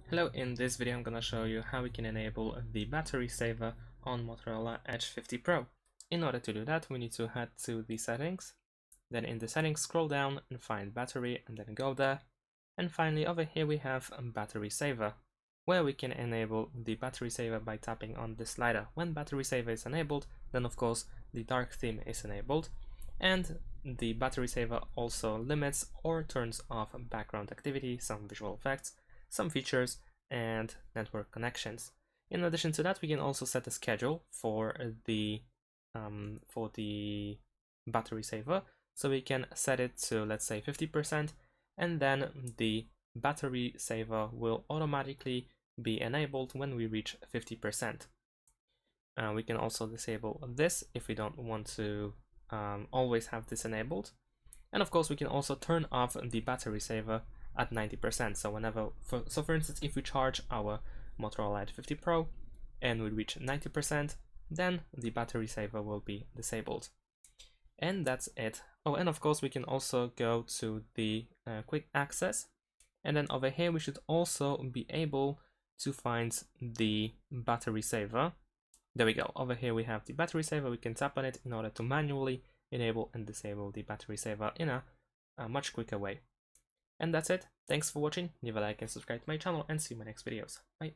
Hello, in this video I'm gonna show you how we can enable the battery saver on Motorola Edge 50 Pro. In order to do that, we need to head to the settings, then in the settings scroll down and find battery and then go there. And finally over here we have battery saver, where we can enable the battery saver by tapping on the slider. When battery saver is enabled, then of course the dark theme is enabled, and the battery saver also limits or turns off background activity, some visual effects, some features, and network connections. In addition to that, we can also set a schedule for the battery saver. So we can set it to, let's say, 50%, and then the battery saver will automatically be enabled when we reach 50%. We can also disable this if we don't want to always have this enabled. And of course, we can also turn off the battery saver at 90%. So whenever, for instance, if we charge our Motorola Edge 50 Pro and we reach 90%, then the battery saver will be disabled. And that's it. Oh, and of course we can also go to the quick access, and then over here we should also be able to find the battery saver. There we go. Over here we have the battery saver. We can tap on it in order to manually enable and disable the battery saver in a much quicker way. And that's it. Thanks for watching. Leave a like and subscribe to my channel, and see you in my next videos. Bye.